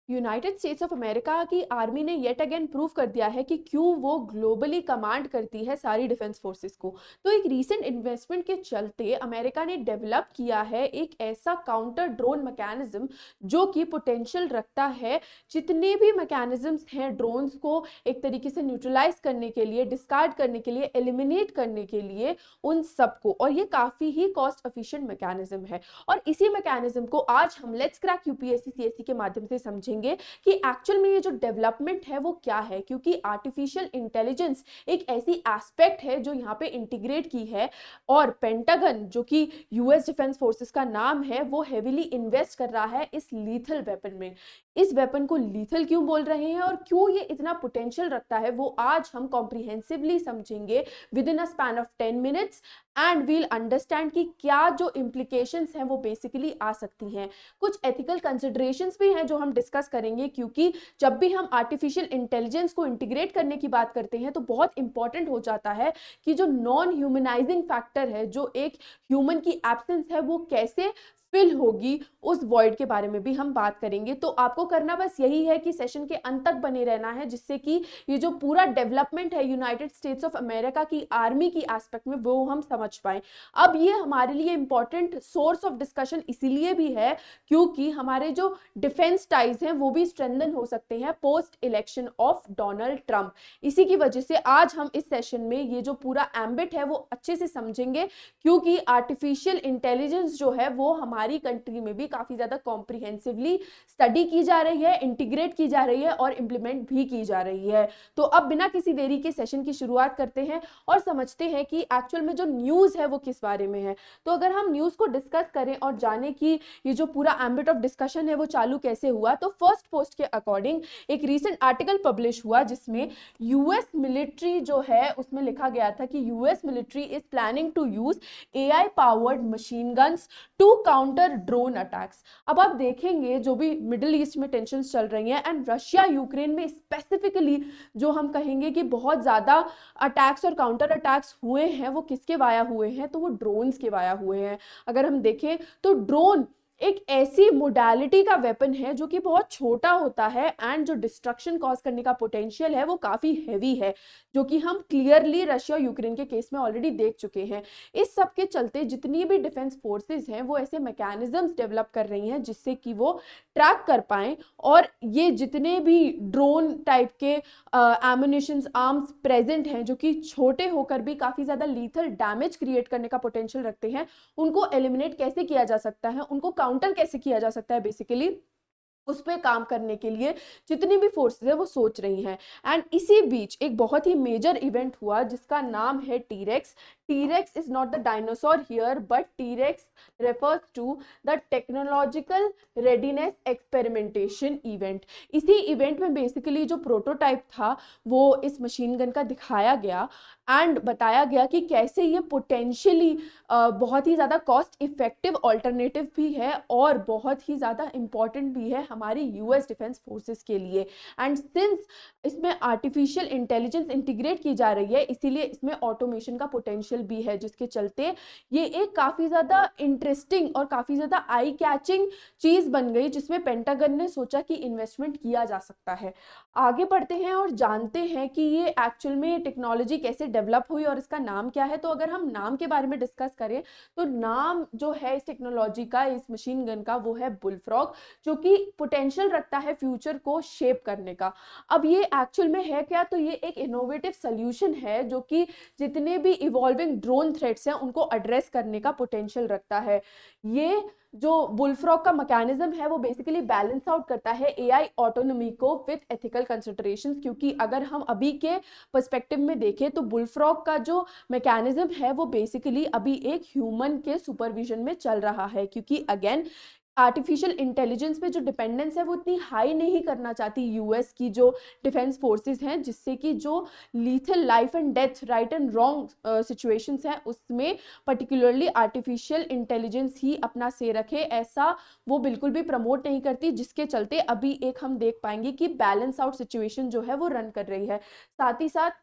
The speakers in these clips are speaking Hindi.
यूनाइटेड स्टेट्स ऑफ अमेरिका की आर्मी ने येट अगेन प्रूव कर दिया है कि क्यों वो ग्लोबली कमांड करती है सारी डिफेंस फोर्सेस को। तो एक रीसेंट इन्वेस्टमेंट के चलते अमेरिका ने डेवलप किया है एक ऐसा काउंटर ड्रोन मैकेनिज्म जो कि पोटेंशियल रखता है जितने भी मैकेनिज्म्स हैं ड्रोन्स को एक तरीके से न्यूट्रलाइज करने के लिए, डिस्कार्ड करने के लिए, एलिमिनेट करने के लिए, उन सबको। और ये काफी ही कॉस्ट एफिशिएंट मैकेनिज्म है। और इसी मैकेनिज्म को आज हम लेट्स क्रैक यूपीएससी सीएससी के माध्यम से समझेंगे कि एक्चुअल में ये जो डेवलपमेंट है वो क्या है, क्योंकि आर्टिफिशियल इंटेलिजेंस एक ऐसी एस्पेक्ट है जो यहाँ पे इंटीग्रेट की है। और पेंटागन जो कि यूएस डिफेंस फोर्सेस का नाम है वो हेविली इन्वेस्ट कर रहा है इस लीथल वेपन में। इस वेपन को लीथल क्यों बोल रहे हैं और क्यों ये इतना पोटेंशियल रखता है वो आज हम कॉम्प्रिहेंसिवली समझेंगे within a span of 10 minutes. And we'll understand कि क्या जो इम्प्लीकेशंस हैं वो बेसिकली आ सकती हैं। कुछ एथिकल कंसिडरेशंस भी हैं जो हम डिस्कस करेंगे, क्योंकि जब भी हम आर्टिफिशियल इंटेलिजेंस को इंटीग्रेट करने की बात करते हैं तो बहुत इंपॉर्टेंट हो जाता है कि जो नॉन ह्यूमनाइजिंग फैक्टर है, जो एक ह्यूमन की एब्सेंस है, वो कैसे फिल होगी, उस वॉइड के बारे में भी हम बात करेंगे। तो आपको करना बस यही है कि सेशन के अंत तक बने रहना है, जिससे कि ये जो पूरा डेवलपमेंट है यूनाइटेड स्टेट्स ऑफ अमेरिका की आर्मी की एस्पेक्ट में वो हम समझ पाए। अब ये हमारे लिए इंपॉर्टेंट सोर्स ऑफ डिस्कशन इसीलिए भी है क्योंकि हमारे जो डिफेंस टाइज हैं वो भी स्ट्रेंथन हो सकते हैं post election of Donald Trump. इसी की वजह से आज हम इस सेशन में ये जो पूरा एम्बिट है वो अच्छे से समझेंगे, क्योंकि आर्टिफिशियल इंटेलिजेंस जो है वो हमारी कंट्री में भी काफी ज्यादा कॉम्प्रिहेंसिवली स्टडी की जा रही है, इंटीग्रेट की जा रही है और इंप्लीमेंट भी की जा रही है। तो अब बिना किसी देरी के सेशन की शुरुआत करते हैं और समझते हैं कि एक्चुअल में जो न्यूज है वो किस बारे में है। तो अगर हम न्यूज को डिस्कस करें और जाने कि ये जो पूरा एम्बिट ऑफ डिस्कशन है वो चालू कैसे हुआ, तो फर्स्ट पोस्ट के अकॉर्डिंग एक रीसेंट आर्टिकल पब्लिश हुआ जिसमें यूएस मिलिट्री जो है उसमें लिखा गया था कि US military is planning to use AI powered machine guns to counter drone attacks. अब आप देखेंगे जो भी मिडिल ईस्ट में टेंशन चल रही हैं एंड रशिया यूक्रेन में स्पेसिफिकली जो हम कहेंगे कि बहुत ज्यादा अटैक्स और काउंटर अटैक्स हुए हैं, वो किसके वाया हुए हैं, तो वो ड्रोन्स के वाया हुए हैं। अगर हम देखें तो ड्रोन एक ऐसी मोडालिटी का वेपन है जो कि बहुत छोटा होता है एंड जो डिस्ट्रक्शन कॉज करने का पोटेंशियल है वो काफी हैवी है, जो कि हम क्लियरली रशिया यूक्रेन के केस में ऑलरेडी देख चुके हैं। इस सब के चलते जितनी भी डिफेंस फोर्सेस हैं वो ऐसे मैकेनिज्म्स डेवलप कर रही हैं जिससे कि वो ट्रैक कर पाएं और ये जितने भी ड्रोन टाइप के एम्युनिशंस आर्म्स प्रेजेंट हैं जो कि छोटे होकर भी काफी ज्यादा लीथल डैमेज क्रिएट करने का पोटेंशियल रखते हैं, उनको एलिमिनेट कैसे किया जा सकता है, उनको काउंटर कैसे किया जा सकता है, बेसिकली उस पर काम करने के लिए जितनी भी फोर्सेस है वो सोच रही हैं। एंड इसी बीच एक बहुत ही मेजर इवेंट हुआ जिसका नाम है T Rex. T Rex is not the dinosaur here but T Rex refers to the technological readiness experimentation event. इसी इवेंट में बेसिकली जो प्रोटोटाइप था वो इस मशीन गन का दिखाया गया एंड बताया गया कि कैसे ये पोटेंशियली बहुत ही ज़्यादा कॉस्ट इफेक्टिव ऑल्टरनेटिव भी है और बहुत ही ज़्यादा इंपॉर्टेंट भी है हमारी यूएस डिफेंस फोर्सेस के लिए। एंड सिंस इसमें आर्टिफिशियल इंटेलिजेंस इंटीग्रेट की जा रही है इसीलिए इसमें ऑटोमेशन का पोटेंशियल भी है, जिसके चलते ये एक काफ़ी ज़्यादा इंटरेस्टिंग और काफ़ी ज़्यादा आई कैचिंग चीज़ बन गई जिसमें पेंटागन ने सोचा कि इन्वेस्टमेंट किया जा सकता है। आगे बढ़ते हैं और जानते हैं कि ये एक्चुअल में टेक्नोलॉजी कैसे डेवलप हुई और इसका नाम क्या है। तो अगर हम नाम के बारे में डिस्कस करें तो नाम जो है इस टेक्नोलॉजी का, इस मशीन गन का, वो है बुलफ्रॉग, जो कि पोटेंशियल रखता है फ्यूचर को शेप करने का। अब ये एक्चुअल में है क्या, तो ये एक इनोवेटिव सोल्यूशन है जो कि जितने भी इवॉल्विंग ड्रोन थ्रेट्स हैं उनको एड्रेस करने का पोटेंशियल रखता है। ये जो बुलफ्रॉग का मैकेनिज्म है वो बेसिकली बैलेंस आउट करता है एआई ऑटोनॉमी को विद एथिकल कंसिडरेशंस, क्योंकि अगर हम अभी के पर्सपेक्टिव में देखें तो बुलफ्रॉग का जो मैकेनिज्म है वो बेसिकली अभी एक ह्यूमन के सुपरविजन में चल रहा है, क्योंकि अगेन आर्टिफिशियल इंटेलिजेंस पे जो डिपेंडेंस है वो इतनी हाई नहीं करना चाहती यूएस की जो डिफेंस फोर्सेस हैं, जिससे कि जो lethal life and death, right and wrong situations हैं उसमें पर्टिकुलरली आर्टिफिशियल इंटेलिजेंस ही अपना से रखे, ऐसा वो बिल्कुल भी प्रमोट नहीं करती, जिसके चलते अभी एक हम देख पाएंगे कि बैलेंस आउट सिचुएशन जो है वो रन कर रही है। साथ ही साथ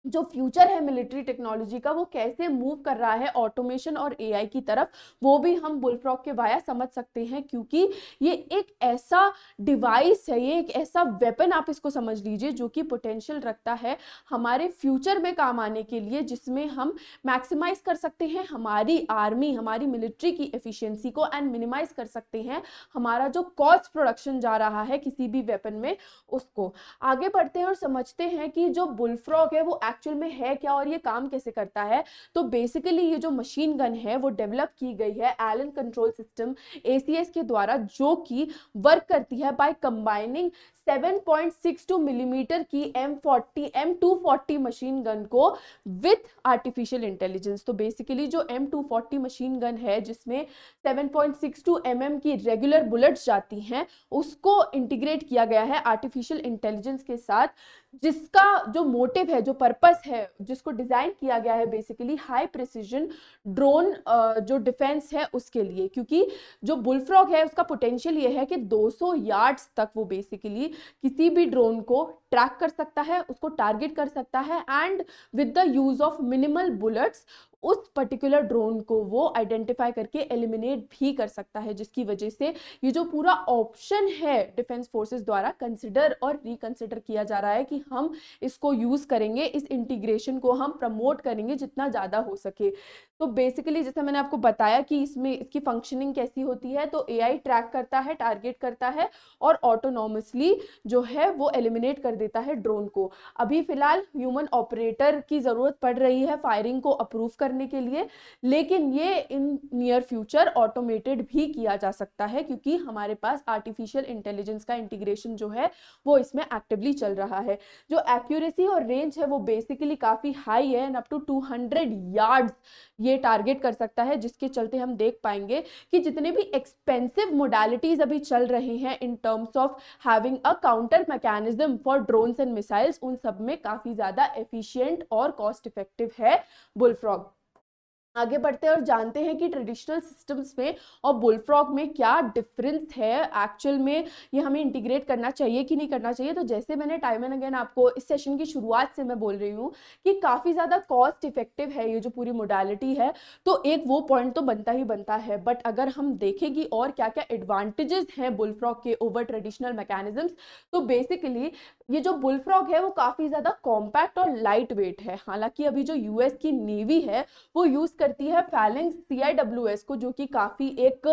जो फ्यूचर है मिलिट्री टेक्नोलॉजी का वो कैसे मूव कर रहा है ऑटोमेशन और एआई की तरफ, वो भी हम बुलफ्रॉग के वाया समझ सकते हैं, क्योंकि ये एक ऐसा डिवाइस है, ये एक ऐसा वेपन आप इसको समझ लीजिए जो कि पोटेंशियल रखता है हमारे फ्यूचर में काम आने के लिए, जिसमें हम मैक्सिमाइज कर सकते हैं हमारी आर्मी, हमारी मिलिट्री की एफिशिएंसी को, एंड मिनिमाइज कर सकते हैं हमारा जो कॉस्ट प्रोडक्शन जा रहा है किसी भी वेपन में उसको। आगे बढ़ते हैं और समझते हैं कि जो बुलफ्रॉग है वो एक्चुअल में है क्या और ये काम कैसे करता है। तो बेसिकली ये जो मशीन गन है वो डेवलप की गई है एलन कंट्रोल सिस्टम एसीएस के द्वारा, जो कि वर्क करती है बाय कंबाइनिंग 7.62 मिलीमीटर की M240 मशीन गन को विथ आर्टिफिशियल इंटेलिजेंस। तो बेसिकली जो M240 मशीन गन है जिसमें 7.62 की रेगुलर बुलेट्स जाती हैं, उसको इंटीग्रेट किया गया है आर्टिफिशियल इंटेलिजेंस के साथ, जिसका जो मोटिव है, जो पर्पस है, जिसको डिजाइन किया गया है बेसिकली हाई प्रिसीजन ड्रोन जो डिफेंस है उसके लिए। क्योंकि जो बुलफ्रॉग है उसका पोटेंशियल ये है कि 200 यार्ड्स तक वो बेसिकली किसी भी ड्रोन को ट्रैक कर सकता है, उसको टारगेट कर सकता है, and with the use of minimal bullets उस पर्टिकुलर ड्रोन को वो आइडेंटिफाई करके एलिमिनेट भी कर सकता है, जिसकी वजह से ये जो पूरा ऑप्शन है डिफेंस फोर्सेस द्वारा कंसिडर और रिकंसिडर किया जा रहा है कि हम इसको यूज करेंगे, इस इंटीग्रेशन को हम प्रमोट करेंगे जितना ज्यादा हो सके। तो बेसिकली जैसे मैंने आपको बताया कि इसमें इसकी फंक्शनिंग कैसी होती है, तो एआई ट्रैक करता है, टारगेट करता है और ऑटोनॉमसली जो है वो एलिमिनेट कर देता है ड्रोन को। अभी फिलहाल ह्यूमन ऑपरेटर की जरूरत पड़ रही है फायरिंग को अप्रूव करने के लिए, लेकिन ये इन नियर फ्यूचर ऑटोमेटेड भी किया जा सकता है, क्योंकि हमारे पास आर्टिफिशियल इंटेलिजेंस का इंटीग्रेशन जो है वो इसमें एक्टिवली चल रहा है। जो एक्यूरेसी और रेंज है वो बेसिकली काफी हाई है, एंड अप टू 200 यार्ड्स ये टारगेट कर सकता है, जिसके चलते हम देख पाएंगे कि जितने भी एक्सपेंसिव मोडालिटीज अभी चल रहे हैं in terms of having a counter mechanism for drones and missiles, उन सब में काफी ज्यादा एफिशिएंट और कॉस्ट इफेक्टिव है बुलफ्रॉग। आगे बढ़ते हैं और जानते हैं कि ट्रेडिशनल सिस्टम्स में और बुलफ्रॉग में क्या डिफरेंस है एक्चुअल में, ये हमें इंटीग्रेट करना चाहिए कि नहीं करना चाहिए। तो जैसे मैंने टाइम एंड अगेन आपको इस सेशन की शुरुआत से मैं बोल रही हूँ कि काफ़ी ज़्यादा कॉस्ट इफेक्टिव है ये जो पूरी मोडालिटी है, तो एक वो पॉइंट तो बनता ही बनता है। बट अगर हम देखें कि और क्या क्या एडवांटेजेस हैं बुलफ्रॉग के ओवर ट्रेडिशनल मैकेनिज्म्स, तो बेसिकली ये जो बुलफ्रॉग है वो काफ़ी ज़्यादा कॉम्पैक्ट और लाइट वेट है। हालांकि अभी जो यूएस की नेवी है वो यूज करती है फैलेंक्स CIWS को, जो कि काफी एक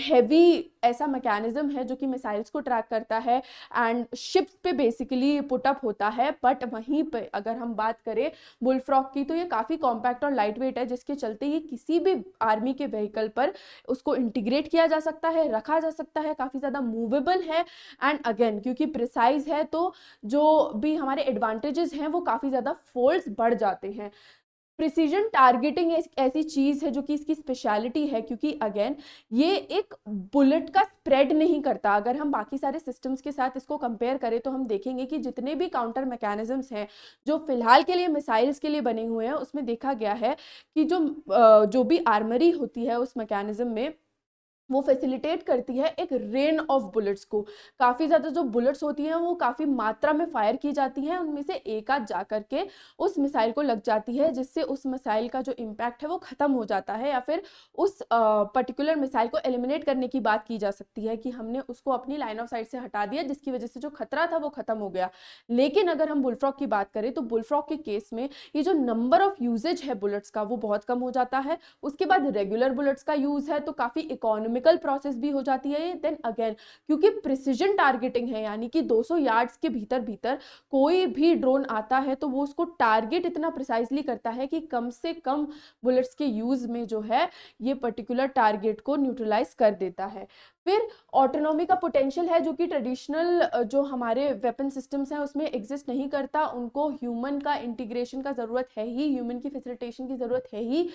हैवी ऐसा मैकेनिज्म है जो कि मिसाइल्स को ट्रैक करता है एंड शिप्स पे बेसिकली पुट अप होता है। बट वहीं पे अगर हम बात करें बुलफ्रॉग की, तो ये काफी कॉम्पैक्ट और लाइट वेट है, जिसके चलते ये किसी भी आर्मी के व्हीकल पर उसको इंटीग्रेट किया जा सकता है, रखा जा सकता है, काफी ज्यादा मूवेबल है, एंड अगेन क्योंकि प्रिसाइज है तो जो भी हमारे एडवांटेजेस हैं वो काफी ज्यादा फोल्ड्स बढ़ जाते हैं। प्रिसीजन टारगेटिंग एक ऐसी चीज है जो कि इसकी स्पेशलिटी है, क्योंकि अगेन ये एक बुलेट का स्प्रेड नहीं करता। अगर हम बाकी सारे सिस्टम्स के साथ इसको कंपेयर करें तो हम देखेंगे कि जितने भी काउंटर मैकेनिज्म्स हैं जो फिलहाल के लिए मिसाइल्स के लिए बने हुए हैं, उसमें देखा गया है कि जो भी आर्मरी होती है उस मैकेनिज्म में वो फैसिलिटेट करती है एक रेन ऑफ बुलेट्स को। काफी ज्यादा जो बुलेट्स होती हैं वो काफी मात्रा में फायर की जाती हैं, उनमें से एक आध जा करके उस मिसाइल को लग जाती है, जिससे उस मिसाइल का जो इम्पैक्ट है वो खत्म हो जाता है, या फिर उस पर्टिकुलर मिसाइल को एलिमिनेट करने की बात की जा सकती है कि हमने उसको अपनी लाइन ऑफ साइट से हटा दिया, जिसकी वजह से जो खतरा था वो खत्म हो गया। लेकिन अगर हम बुलफ्रॉग की बात करें तो बुलफ्रॉग के केस में ये जो नंबर ऑफ यूजेज है बुलेट्स का वो बहुत कम हो जाता है। उसके बाद रेगुलर बुलेट्स का यूज है तो काफी इकोनॉमिकल प्रोसेस भी हो जाती है। देन अगेन क्योंकि प्रिसीजन टारगेटिंग है, यानी कि 200 यार्ड्स के भीतर भीतर कोई भी ड्रोन आता है तो वो उसको टारगेट इतना प्रिसाइजली करता है कि कम से कम बुलेट्स के यूज में जो है ये पर्टिकुलर टारगेट को न्यूट्रलाइज कर देता है। फिर ऑटोनॉमी का पोटेंशियल है जो कि ट्रेडिशनल जो हमारे वेपन सिस्टम्स हैं उसमें एग्जिस्ट नहीं करता। उनको ह्यूमन का इंटीग्रेशन का जरूरत है ही, ह्यूमन की फैसिलिटेशन की जरूरत है ही।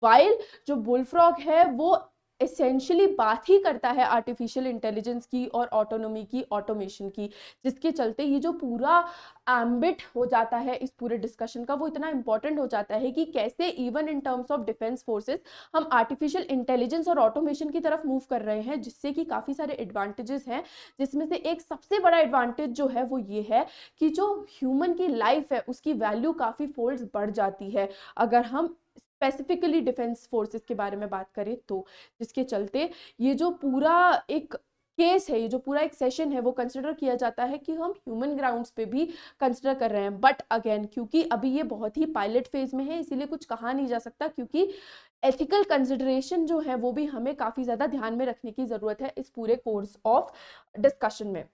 वाइल जो बुलफ्रॉग है वो एसेंशियली बात ही करता है आर्टिफिशियल इंटेलिजेंस की और ऑटोनॉमी की, ऑटोमेशन की, जिसके चलते ये जो पूरा एम्बिट हो जाता है इस पूरे डिस्कशन का, वो इतना इंपॉर्टेंट हो जाता है कि कैसे even in terms of defence forces हम आर्टिफिशियल इंटेलिजेंस और ऑटोमेशन की तरफ मूव कर रहे हैं, जिससे कि काफ़ी सारे एडवांटेजेस हैं, जिसमें से एक सबसे बड़ा एडवांटेज जो है वो ये है कि जो ह्यूमन की लाइफ है उसकी वैल्यू काफ़ी फोल्ड्स बढ़ जाती है अगर हम स्पेसिफिकली डिफेंस फोर्सेस के बारे में बात करें तो, जिसके चलते ये जो पूरा एक केस है, ये जो पूरा एक सेशन है, वो कंसिडर किया जाता है कि हम ह्यूमन ग्राउंड्स पे भी कंसिडर कर रहे हैं। बट अगेन क्योंकि अभी ये बहुत ही पायलट फेज में है, इसीलिए कुछ कहा नहीं जा सकता, क्योंकि एथिकल कंसिडरेशन जो है वो भी हमें काफ़ी ज़्यादा ध्यान में रखने की ज़रूरत है इस पूरे कोर्स ऑफ डिस्कशन में,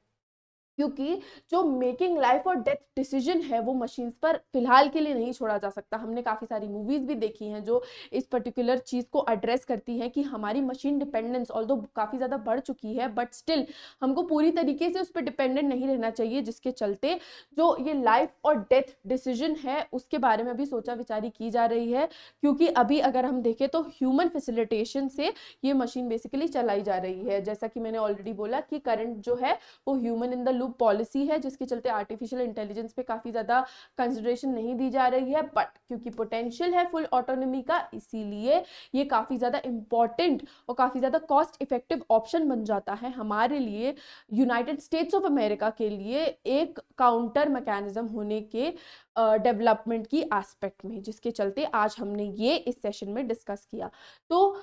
क्योंकि जो मेकिंग लाइफ और डेथ डिसीजन है वो मशीन्स पर फिलहाल के लिए नहीं छोड़ा जा सकता। हमने काफ़ी सारी मूवीज़ भी देखी हैं जो इस पर्टिकुलर चीज़ को एड्रेस करती हैं कि हमारी मशीन डिपेंडेंस ऑल्दो काफ़ी ज़्यादा बढ़ चुकी है, बट स्टिल हमको पूरी तरीके से उस पर डिपेंडेंट नहीं रहना चाहिए, जिसके चलते जो ये लाइफ और डेथ डिसीजन है उसके बारे में भी सोचा विचारी की जा रही है। क्योंकि अभी अगर हम देखें तो ह्यूमन फैसिलिटेशन से ये मशीन बेसिकली चलाई जा रही है, जैसा कि मैंने ऑलरेडी बोला कि करंट जो है वो human in the loop policy है, जिसके चलते आर्टिफिशियल इंटेलिजेंस पे काफ़ी ज़्यादा कंसिडरेशन नहीं दी जा रही है। बट क्योंकि पोटेंशियल है फुल ऑटोनॉमी का, इसीलिए ये काफ़ी ज़्यादा इंपॉर्टेंट और काफ़ी ज़्यादा कॉस्ट इफेक्टिव ऑप्शन बन जाता है हमारे लिए, यूनाइटेड स्टेट्स ऑफ अमेरिका के लिए एक काउंटर मैकेनिज्म होने के डेवलपमेंट की एस्पेक्ट में, जिसके चलते आज हमने ये इस सेशन में डिस्कस किया। तो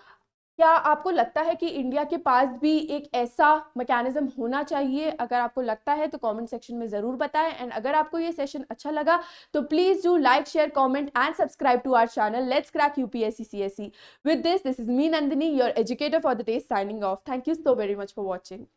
क्या आपको लगता है कि इंडिया के पास भी एक ऐसा मैकेनिज्म होना चाहिए? अगर आपको लगता है तो कमेंट सेक्शन में ज़रूर बताएं, एंड अगर आपको ये सेशन अच्छा लगा तो please do like, share, comment and subscribe to our channel let's crack UPSC CSE। With this is me Nandini, your educator for the day, signing off. Thank you so very much for watching.